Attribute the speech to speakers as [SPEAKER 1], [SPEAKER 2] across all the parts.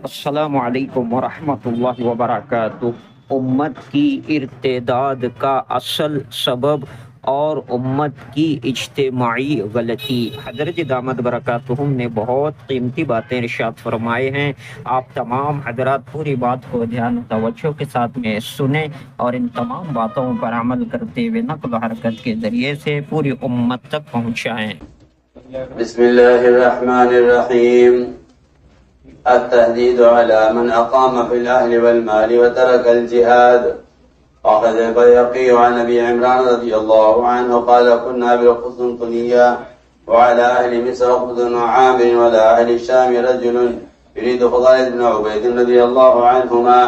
[SPEAKER 1] السلام علیکم ورحمۃ اللہ وبرکاتہ۔ امت کی ارتداد کا اصل سبب اور امت کی اجتماعی غلطی۔ حضرت دامت برکاتہم نے بہت قیمتی باتیں ارشاد فرمائے ہیں۔ آپ تمام حضرات پوری بات کو دھیان و توجہ کے ساتھ میں سنیں اور ان تمام باتوں پر عمل کرتے ہوئے نقل و حرکت کے ذریعے سے پوری امت تک پہنچائیں۔
[SPEAKER 2] بسم الله الرحمن الرحيم. التهديد على من أقام في الأهل والمال وترك الجهاد. أخذ البيهقي عن أبي عمران رضي الله عنه قال كنا بالقسطنطينية وعلى أهل مصر بن عامر وعلى أهل الشام رجل يريد فضالة بن عبيد رضي الله عنهما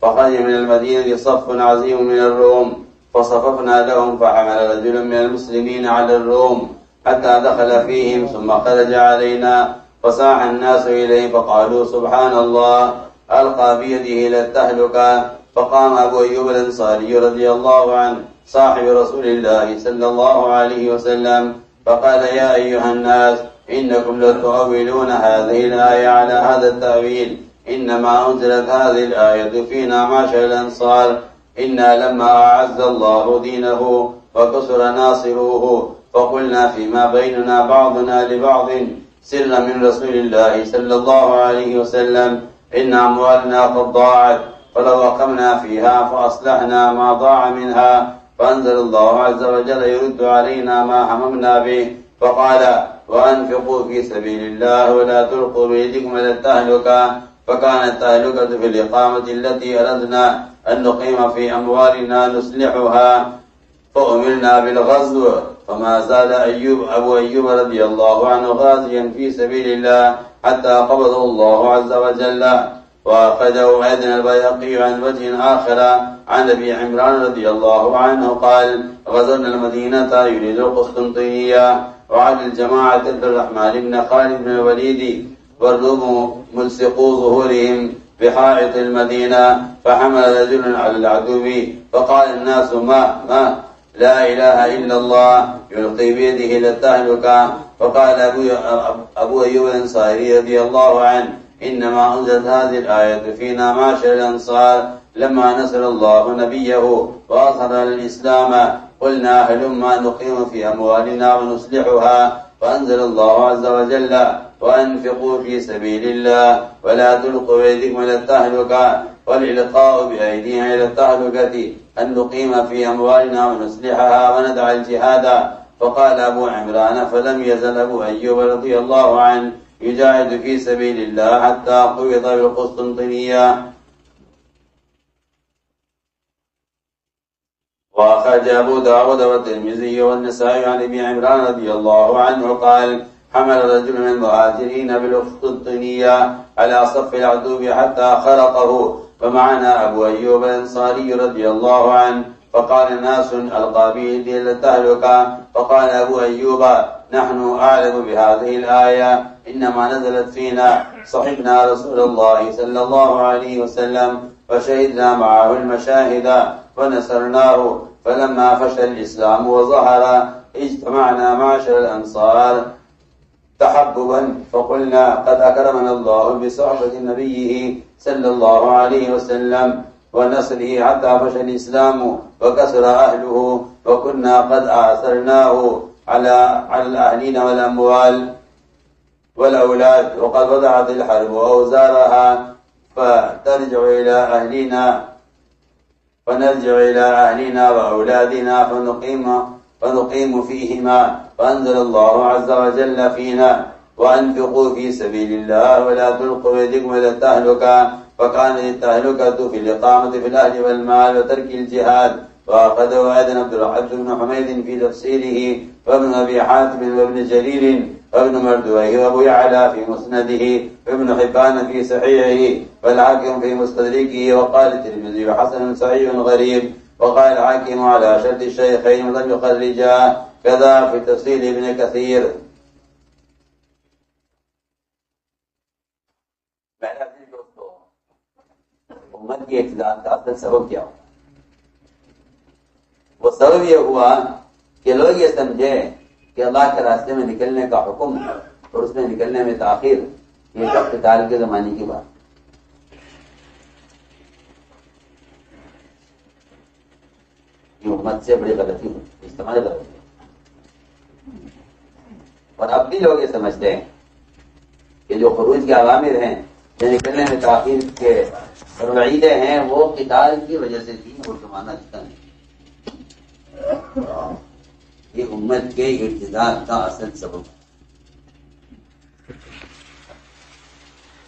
[SPEAKER 2] فخرج من المدينة صف عظيم من الروم فصففنا لهم فحمل رجل من المسلمين على الروم حتى دخل فيهم ثم خرج علينا فصاح الناس إليه فقالوا سبحان الله ألقى بيده إلى التهلكة. فقام أبو أيوب الأنصاري رضي الله عنه صاحب رسول الله صلى الله عليه وسلم فقال يا أيها الناس إنكم لتؤولون هذه الآية على هذا التأويل إنما أنزلت هذه الآية فينا معشر الأنصار إنا لما أعز الله دينه وكسر ناصروه فقلنا فيما بيننا بعضنا لبعض سرا من رسول الله صلى الله عليه وسلم إن أموالنا قد ضاعت فلو أقمنا فيها فأصلحنا ما ضاع منها فأنزل الله عز وجل يرد علينا ما هممنا به فقال وأنفقوا في سبيل الله ولا تلقوا بيدكم إلى التهلكة. فكانت التهلكة في الإقامة التي أردنا أن نقيم في أموالنا نصلحها فأمرنا بالغزو فما زال أبو أيوب رضي الله عنه غازيا في سبيل الله حتى قبضه الله عز وجل. وأخذه أيضا البيهقي عن وجه آخر عن أبي عمران رضي الله عنه قال غزونا المدينة يريد القسطنطينية وعلى الجماعة عبد الرحمن بن خالد بن الوليد والروم ملصقوا ظهورهم بحائط المدينة فحمل رجل على العدو فقال الناس ما لا إله إلا الله يلقي بيده إلى التهلكة. فقال أبو أيوب الأنصاري رضي الله عنه إنما أنزلت هذه الآية فينا معشر الأنصار لما نصر الله نبيه وأظهر الإسلام قلنا هلما نقيم في أموالنا ونصلحها فأنزل الله عز وجل وأنفقوا في سبيل الله ولا تلقوا بأيديكم إلى التهلكة. والإلقاء بأيدينا إلى التهلكة أن نقيم في أموالنا ونصلحها وندع الجهاد. فقال أبو عمران فلم يزل أبو أيوب رضي الله عنه يجاهد في سبيل الله حتى قبض بالقسطنطينية. وأخرج أبو داود والترمذي والنسائي عن أبي عمران رضي الله عنه قال حمل رجل من المهاجرين بالقسطنطينية على صف العدو حتى خرقه فمعنا أبو أيوب الأنصاري رضي الله عنه فقال الناس ألقى بيده إلى التهلكة. فقال أبو أيوب نحن أعلم بهذه الآية إنما نزلت فينا صحبنا رسول الله صلى الله عليه وسلم وشهدنا معه المشاهد ونصرناه فلما فشى الإسلام وظهر اجتمعنا معشر الأنصار تحببا فقلنا قد أكرمنا الله بصحبة نبيه صلى الله عليه وسلم ونصره حتى فشى الإسلام وكسر أهله وكنا قد آثرناه على الأهلين والأموال والأولاد وقد وضعت الحرب أوزارها فنرجع إلى أهلنا وأولادنا فنقيم فيهما. فأنزل الله عز وجل فينا وأنفقوا في سبيل الله ولا تلقوا بيدكم إلى التهلكة. فكانت التهلكة في الإقامة في الأهل والمال وترك الجهاد. وأخذه أيضا عبد بن حميد في تفسيره وابن أبي حاتم وابن جرير وابن مردويه وأبو يعلى في مسنده وابن حبان في صحيحه والحاكم في مستدركه. وقال الترمذي حسن صحيح غريب. وقال الحاكم على شرط الشيخين ولم يخرجاه كذا في تفسير ابن كثير. امت کے اعتدال کا اصل سبب کیا ہو؟ وہ سبب یہ ہوا کہ لوگ یہ سمجھے کہ اللہ کے راستے میں نکلنے کا حکم اور اس میں نکلنے میں تاخیر یہ سب قتال کے زمانے کی بات. کی امت سے بڑی غلطی ہوئی، اجتماعی غلطی. اور اب بھی لوگ یہ سمجھتے ہیں کہ جو خروج کے عوامر ہیں، جو نکلنے میں تاخیر کے وعیدیں ہیں، وہ قتال کی وجہ سے تھی، وہ زمانہ اچھا نہیں. یہ امت کے ارتداد کا اصل سبب ہے.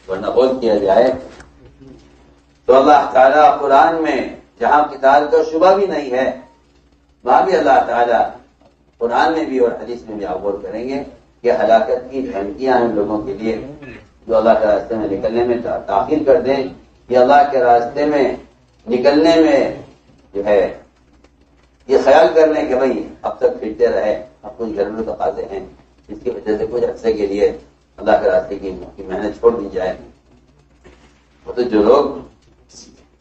[SPEAKER 2] ورنہ غور کیا جائے تو اللہ تعالیٰ قرآن میں جہاں قتال کا شبہ بھی نہیں ہے، وہاں بھی اللہ تعالیٰ قرآن میں بھی اور حدیث میں بھی آپ غور کریں گے کہ ہلاکت کی دھمکیاں ہیں لوگوں کے لیے جو اللہ کے راستے میں نکلنے میں تاخیر کر دیں، یا اللہ کے راستے میں نکلنے میں جو ہے یہ خیال کر لیں کہ بھائی اب تک پھرتے رہے، اب کچھ گھریلو تقاضے ہیں جس کی وجہ سے کچھ عرصے کے لیے اللہ کے راستے کی محنت چھوڑ دی جائے. وہ تو جو لوگ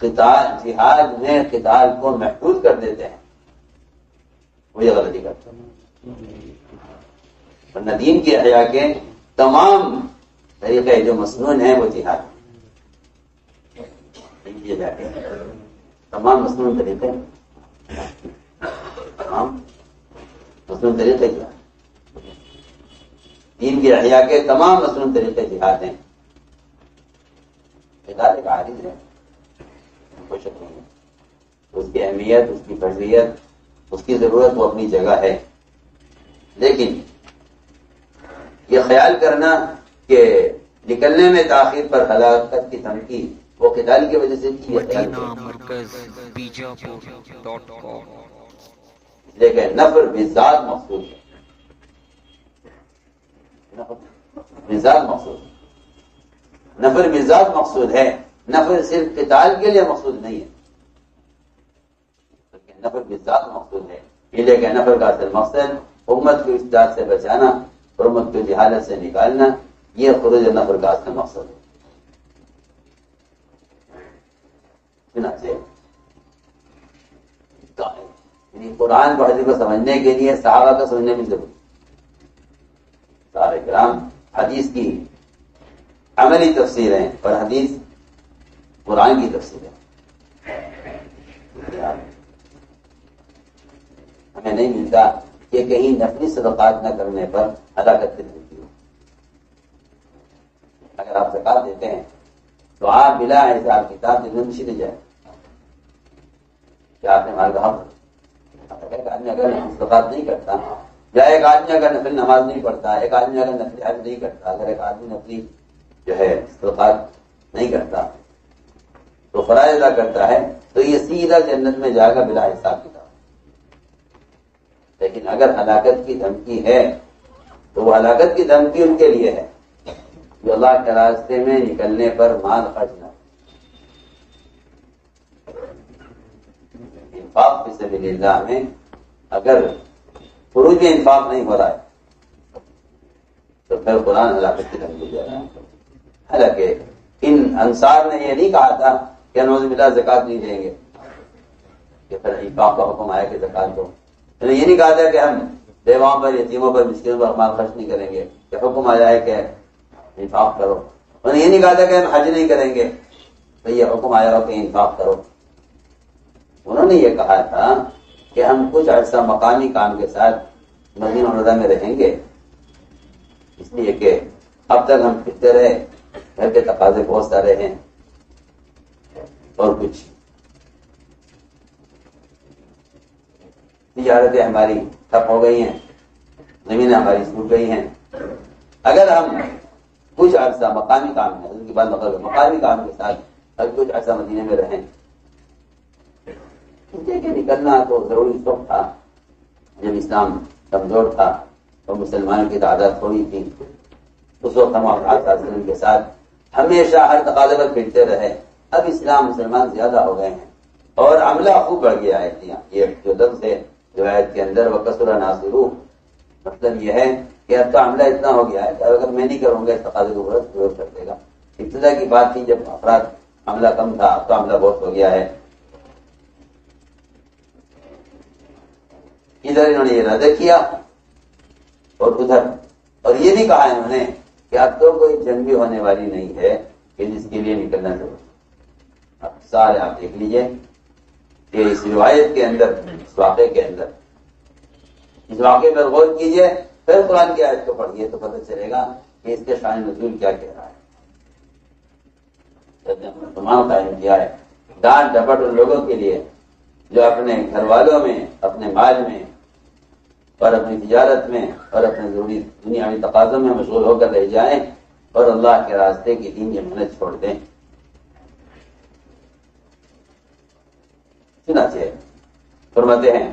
[SPEAKER 2] قتال جہاد میں قتال کو محدود کر دیتے ہیں وہ یہ غلطی کرتے ہیں. ورنہ دین کے احیاء کے تمام طریقے جو مسنون ہیں وہ جہاد کیے جاتے ہیں. تمام مسنون طریقے، تمام مسنون طریقے کیا دین کے احیاء کے تمام مسنون طریقے جہاد ہیں. قتال ایک عارض ہے، کوئی شک نہیں ہے. اس کی اہمیت، اس کی فرضیت، اس کی ضرورت وہ اپنی جگہ ہے. لیکن یہ خیال کرنا کہ نکلنے میں تاخیر پر ہلاکت کی دھمکی وہ قتال کی وجہ سے کی، لیکن نفر بذات مقصود ہے. بذات مقصود ہے، نفر بذات مقصود ہے. نفر صرف قتال کے لیے مقصود نہیں ہے، نفر بذات مقصود ہے. یہ لیکن نفر کا اصل مقصد امت کو افساد سے بچانا اور امت کو جہالت سے نکالنا، یہ خروج نفر کا اصل مقصد ہے. یعنی قرآن کو حدیث کو سمجھنے کے لیے صحابہ کا سمجھنے بھی ضروری. صحابہ کرام حدیث کی عملی تفسیر ہے اور حدیث قرآن کی تفسیر ہے. ہمیں نہیں ملتا کہ کہیں نفلی صدقات نہ کرنے پر ہلاکت ملتی ہو. اگر آپ زکات دیتے ہیں تو آپ بلا حساب کتاب دل میں چلے جائے کہ آپ نے مال کا حق. ایک آدمی اگر صدقات نہیں کرتا، یا ایک آدمی اگر نفل نماز نہیں پڑھتا، ایک آدمی اگر نفل حج نہیں کرتا، اگر ایک آدمی نفلی جو ہے صدقات نہیں کرتا تو فرائض ادا کرتا ہے تو یہ سیدھا جنت میں جائے گا بلا حساب کتاب. لیکن اگر ہلاکت کی دھمکی ہے تو وہ ہلاکت کی دھمکی ان کے لیے ہے جو اللہ کے راستے میں نکلنے پر مال خرچ نہ. انفاق فی سبیل اللہ میں اگر خروج میں انفاق نہیں ہو رہا ہے تو پھر قرآن ہلاکت کی دھمکی دے رہا ہے. حالانکہ ان انصار نے یہ نہیں کہا تھا کہ نعوذ باللہ زکات نہیں دیں گے، کہ پھر انفاق کا حکم آیا کہ زکات دو. انہوں نے یہ نہیں کہا تھا کہ ہم بیواؤں پر، یتیموں پر، مسکینوں پر مال خرچ نہیں کریں گے، کہ حکم آیا ہے کہ انفاق کرو. انہوں نے یہ نہیں کہا تھا کہ ہم حج نہیں کریں گے تو یہ حکم آیا ہو کہ انفاق کرو. انہوں نے یہ کہا تھا کہ ہم کچھ عرصہ مقامی کام کے ساتھ مدینہ منورہ میں رہیں گے، اس لیے کہ اب تک ہم پھرتے رہے، گھر کے تقاضے بہت سارے ہیں اور کچھ تجارتیں ہماری ٹھپ ہو گئی ہیں، زمینیں ہماری سوکھ گئی ہیں. اگر ہم کچھ عرصہ مقامی کام ہے، اس کے بعد مقامی کام کے ساتھ اگر کچھ عرصہ مدینے میں رہیں، کہ نکلنا تو ضروری اس وقت تھا جب اسلام کمزور تھا اور مسلمانوں کی تعداد تھوڑی تھی. اس وقت ہم آپ کے ساتھ ہمیشہ ہر تقاضے پر پھرتے رہے. اب اسلام مسلمان زیادہ ہو گئے ہیں اور عملہ خوب بڑھ گیا ہے. یہ جو لفظ ہے روایت کے اندر وکثر ناصرو، مطلب یہ ہے کہ اب تو عملہ اتنا ہو گیا ہے کہ اگر میں نہیں کروں گا اس تقاضے کو پورا کر دے گا. ابتدا کی بات تھی جب افراد عملہ کم تھا، اب تو عملہ بہت ہو گیا ہے. ادھر انہوں نے یہ ارادہ کیا اور ادھر، اور یہ بھی کہا انہوں نے کہ اب تو کوئی جنگ بھی ہونے والی نہیں ہے کہ جس کے لیے نکلنا ضروری. اب سارے آپ دیکھ لیجئے کہ اس روایت کے اندر، اس واقعے کے اندر، اس واقعے پر غور کیجئے، پھر قرآن کی آیت کو پڑھیے تو پتہ چلے گا کہ اس کے شان نزول کیا کہہ رہا ہے۔ تمام قائم کیا ہے ڈانٹ ڈپٹ ان لوگوں کے لیے جو اپنے گھر والوں میں، اپنے مال میں اور اپنی تجارت میں اور اپنے ضروری دنیاوی تقاضوں میں مشغول ہو کر رہ جائیں اور اللہ کے راستے کی دین کی محنت چھوڑ دیں۔ چنانچہ فرماتے ہیں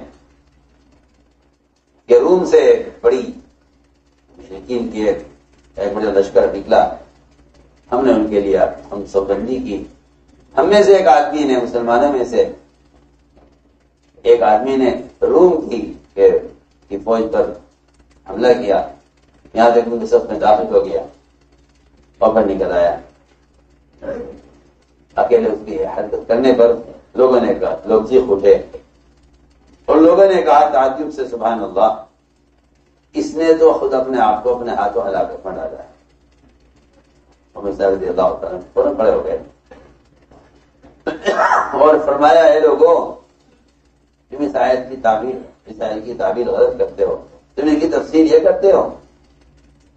[SPEAKER 2] کہ روم سے بڑی مشرکین کی ایک بڑا لشکر نکلا، ہم نے ان کے لیے ہم سو بندی کی۔ ہم میں سے ایک آدمی نے، مسلمانوں میں سے ایک آدمی نے روم کی فوج پر حملہ کیا، یہاں تک ان کے صف میں داخل ہو گیا اور پھر نکل آیا۔ اکیلے اس کی حرکت کرنے پر لوگوں نے کہا، لوگ چیخ اٹھے اور لوگوں نے کہا تعجب سے سبحان اللہ، اس نے تو خود اپنے آپ کو اپنے ہاتھوں ہلاکت میں ڈالا ہے۔ رضی اللہ تعالیٰ فوراً کھڑے ہو گئے اور فرمایا، اے لوگوں، تم اس آیت کی تعبیر، اس آیت کی تعبیر غلط کرتے ہو، تم ان کی تفسیر یہ کرتے ہو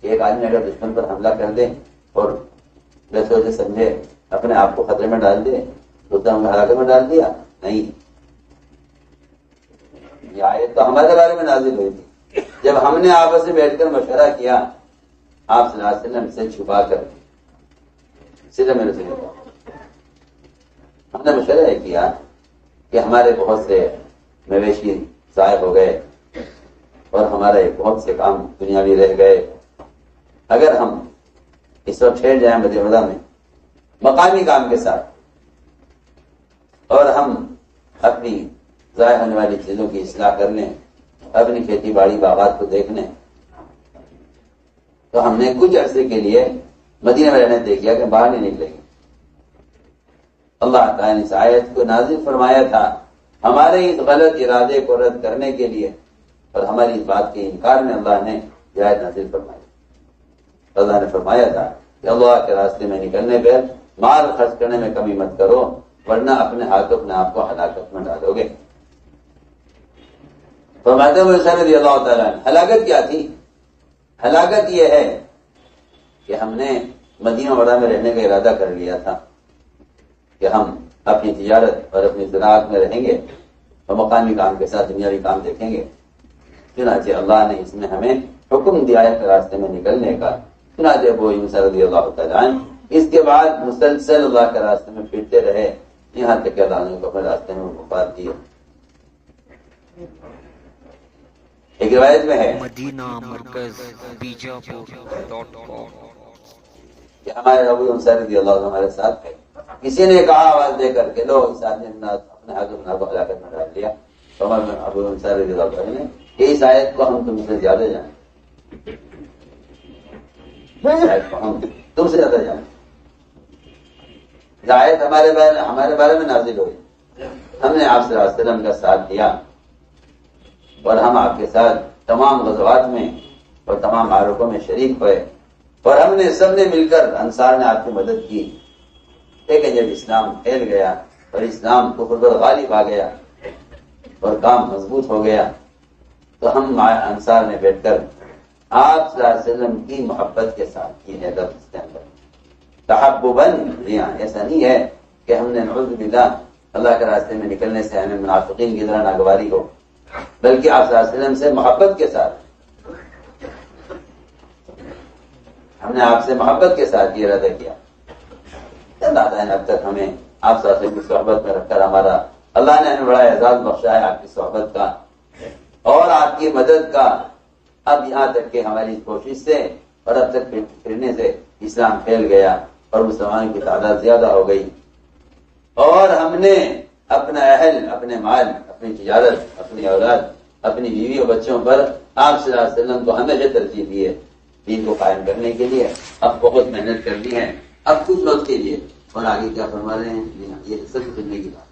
[SPEAKER 2] کہ ایک آدمی اگر دشمن پر حملہ کر دے اور بے سوچے سمجھے اپنے آپ کو خطرے میں ڈال دے تو ہم ہلاکت میں ڈال دیا؟ نہیں، یہ آیت تو ہمارے بارے میں نازل ہوئی تھی جب ہم نے آپس میں بیٹھ کر مشورہ کیا، آپ صلی اللہ علیہ وسلم سے چھپا کر سیدھے میرے سے ہم نے مشورہ یہ کیا کہ ہمارے بہت سے مویشی ضائع ہو گئے اور ہمارے بہت سے کام دنیاوی رہ گئے، اگر ہم اس وقت ٹھہر جائیں مدینہ میں مقامی کام کے ساتھ اور ہم اپنی ضائع ہونے والی چیزوں کی اصلاح کر لیں، اپنی کھیتی باڑی باغات کو دیکھ لیں، تو ہم نے کچھ عرصے کے لیے مدینہ میں رہنے دے کیا کہ باہر نہیں نکلیں گے۔ اللہ تعالیٰ نے اس آیت کو نازل فرمایا تھا ہمارے اس غلط ارادے کو رد کرنے کے لیے، اور ہماری اس بات کے انکار میں اللہ نے یہ آیت نازل فرمائی۔ اللہ نے فرمایا تھا کہ اللہ کے راستے میں نکلنے پر مال خرچ کرنے میں کمی مت کرو، ورنہ اپنے ہاتھوں اپنے آپ کو ہلاکت میں ڈالو گے۔ فرماتے ہوئے رضی اللہ تعالیٰ نے ہلاکت کیا تھی؟ ہلاکت یہ ہے کہ ہم نے مدینہ منورہ میں رہنے کا ارادہ کر لیا تھا کہ ہم اپنی تجارت اور اپنی زراعت میں رہیں گے اور مقامی کام کے ساتھ دنیاوی کام دیکھیں گے۔ چنانچہ اللہ نے اس میں ہمیں حکم دیا ہے کہ راستے میں نکلنے کا۔ چنانچہ ابو موسیٰ رضی اللہ تعالیٰ عنہ اس کے بعد مسلسل اللہ کے راستے میں پھرتے رہے، یہاں تک کہ اللہ نے کو اپنے راستے میں وفات دی۔ ایک روایت میں ہے
[SPEAKER 1] مدینہ مرکز بیجاپور.com
[SPEAKER 2] کہ ہمارے ابو موسیٰ رضی اللہ عنہ ہمارے ساتھ تھے، کسی نے کہا آواز دے کر کے لو اس آدمی نے اپنے ہاتھوں میں کو ہلاکت میں ڈال دیا، تو ہمارے ابو موسیٰ رضی اللہ عنہ نے کہ اس آیت کو ہم تم سے زیادہ جانیں، آیت کو ہم تم سے زیادہ جانیں، آیت ہمارے بارے میں نازل ہوئی، ہم نے آپ صلی اللہ علیہ وسلم کا ساتھ دیا اور ہم آپ کے ساتھ تمام غزوات میں اور تمام معرکوں میں شریک ہوئے، اور ہم نے سب نے مل کر انصار نے آپ کی مدد کی۔ لیکن جب اسلام پھیل گیا اور اسلام کفر پر غالب آ گیا اور کام مضبوط ہو گیا، تو ہم انصار نے بیٹھ کر آپ صلی اللہ علیہ وسلم کی محبت کے ساتھ کی ہے لفظ اس کے اندر تحبباً، ایسا نہیں ہے کہ ہم نے نعوذ باللہ اللہ کے راستے میں نکلنے سے ہمیں منافقین کی طرح ناگواری ہو، بلکہ آپ صلی اللہ علیہ وسلم سے محبت کے ساتھ ہم نے آپ سے محبت کے ساتھ یہ ارادہ کیا۔ اللہ تعالیٰ نے اب تک ہمیں آپ صلی اللہ علیہ وسلم کی صحبت میں رکھ کر ہمارا اللہ نے ہمیں بڑا اعزاز بخشا ہے آپ کی صحبت کا اور آپ کی مدد کا۔ اب یہاں تک کہ ہماری اس کوشش سے اور اب تک پھرنے سے اسلام پھیل گیا اور مسلمانوں کی تعداد زیادہ ہو گئی، اور ہم نے اپنا اہل، اپنے مال، اپنی تجارت، اپنی اولاد، اپنی بیوی اور بچوں پر آپ صلی اللہ علیہ وسلم کو ہمیشہ ترجیح دی ہے دین کو قائم کرنے کے لیے۔ اب بہت محنت کرنی ہے، اب کچھ وقت کے لیے۔ اور آگے کیا فرما رہے ہیں؟ یہ سب سننے کی بات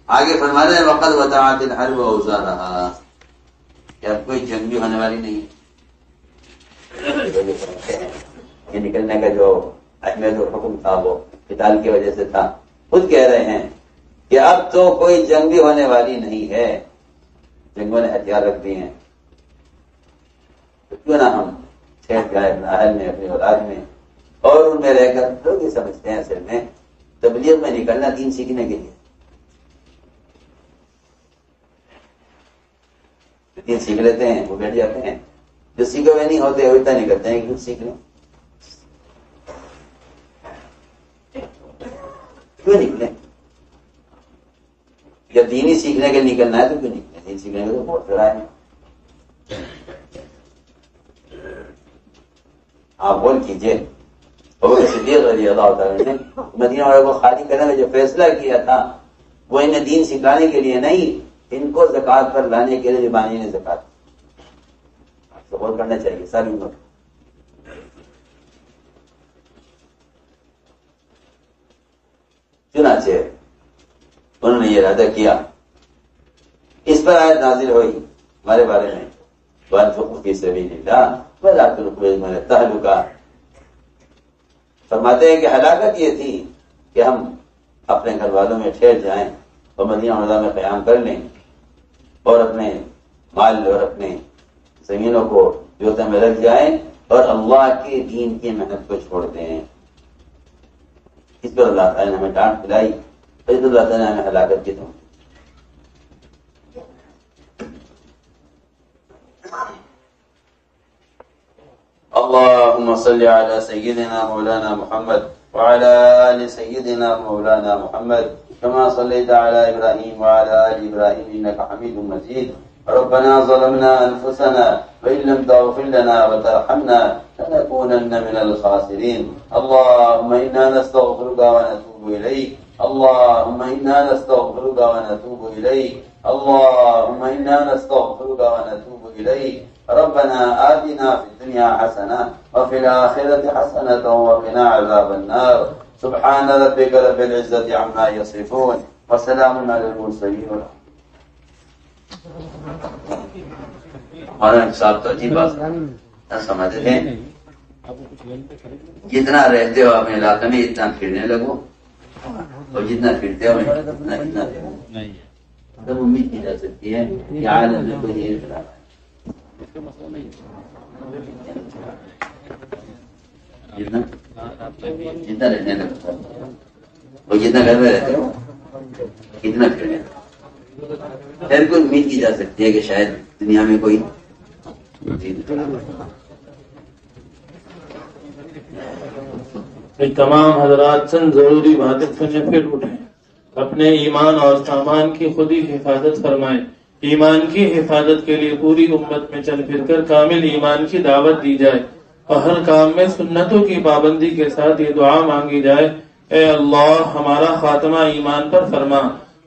[SPEAKER 2] آگے فرما رہے ہیں وقت وطاعت الحرب اوزارہا، کہ اب کوئی جنگ بھی ہونے والی نہیں۔ یہ نکلنے کا جو اہمیت اور حکم تھا وہ قتال کی وجہ سے تھا۔ خود کہہ رہے ہیں کہ اب تو کوئی جنگ بھی ہونے والی نہیں ہے، جنگوں نے ہتھیار رکھ دیے ہیں، تو کیوں نہ ہم چھیڑ جائیں اپنے اہل میں، اپنی اولاد میں، اور ان میں رہ کر لوگ یہ سمجھتے ہیں اصل میں تبلیغ میں نکلنا دین سیکھنے کے لیے، دین سیکھ لیتے ہیں وہ بیٹھ جاتے ہیں، جو سیکھے ہوئے نہیں ہوتے وہ اتنا نہیں کرتے ہیں کہ کچھ سیکھ لیں، کیوں نکلیں؟ جب دینی سیکھنے کے نکلنا ہے تو کیوں نکلیں؟ دین سیکھنے کے تو بہت بڑا ہے۔ آپ غور کیجیے، ابوبکر صدیق رضی اللہ تعالیٰ نے مدینہ والوں کو خالی کرنے کا جو فیصلہ کیا تھا وہ انہیں دین سکھانے کے لیے نہیں، ان کو زکوٰۃ پر لانے کے لیے بانی نے زکوٰۃ غور کرنا چاہیے ساری عمر۔ چنانچہ انہوں نے یہ ارادہ کیا، اس پر آیت نازل ہوئی ہمارے بارے میں، وَأَنفِقُوا فِي سَبِيلِ اللَّهِ وَلَا تُلْقُوا بِأَيْدِيكُمْ إِلَى التَّهْلُكَةِ۔ فرماتے ہیں کہ ہلاکت یہ تھی کہ ہم اپنے گھر والوں میں ٹھہر جائیں اور مدینہ منورہ میں قیام کر لیں اور اپنے مال اور اپنے زمینوں کو جوتے میں رکھ جائیں اور اللہ کے دین کی محنت کو چھوڑ دیں۔ اس پر اللہ تعالیٰ نے ہمیں ڈانٹ پلائی، پھر اللہ تعالیٰ نے ہمیں ہلاکت کی دھمکی۔ اللهم صل على سيدنا مولانا محمد وعلى آل سيدنا مولانا محمد كما صليت على إبراهيم وعلى آل إبراهيم إنك حميد مجيد۔ ربنا ظلمنا أنفسنا وإن لم تغفر لنا وترحمنا لنكونن من الخاسرين۔ اللهم إنا نستغفرك ونتوب إليك، اللهم إنا نستغفرك ونتوب إليك، اللهم إنا نستغفرك ونتوب إليك۔ ربنا آتنا في الدنيا حسنة وفي الآخرة حسنة وقنا عذاب النار۔ سبحان ربك رب العزة عما يصفون وسلام على المرسلين۔ مولانا صاحب تو عجیب بات نہ سمجھتے ہیں، جتنا رہتے ہو اپنے علاقے میں اتنا پھرنے لگو، اور جتنا پھرتے ہو اتنا تب امید کی جا سکتی ہے کہ عالم میں کوئی نہیں رہا ہے۔ جتنا رہنے لگتا اور جتنا گھر میں رہتے ہو کتنا پھرنے پھر کوئی امید کی جا سکتی ہے کہ شاید دنیا میں کوئی
[SPEAKER 3] تمام حضرات چند ضروری باتیں سنیں پھر اٹھیں، اپنے ایمان اور سامان کی خود ہی حفاظت فرمائیں۔ ایمان کی حفاظت کے لیے پوری امت میں چل پھر کر کامل ایمان کی دعوت دی جائے اور ہر کام میں سنتوں کی پابندی کے ساتھ یہ دعا مانگی جائے، اے اللہ ہمارا خاتمہ ایمان پر فرما،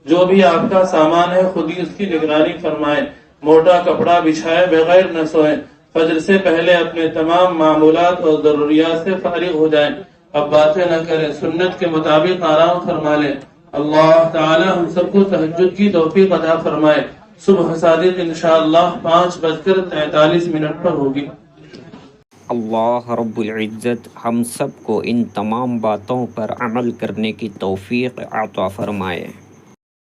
[SPEAKER 3] جو بھی آپ کا سامان ہے خود ہی اس کی نگرانی فرمائے، موٹا کپڑا بچھائے بغیر نہ سوئیں، فجر سے پہلے اپنے تمام معمولات اور ضروریات سے فارغ ہو جائیں، اب باتیں نہ کریں، سنت کے مطابق آرام فرما لیں۔ اللہ تعالی ہم سب کو تہجد کی توفیق عطا فرمائے۔ صبح صادق انشاءاللہ 5:43 پر ہوگی۔
[SPEAKER 1] اللہ رب العزت ہم سب کو ان تمام باتوں پر عمل کرنے کی توفیق عطا فرمائے۔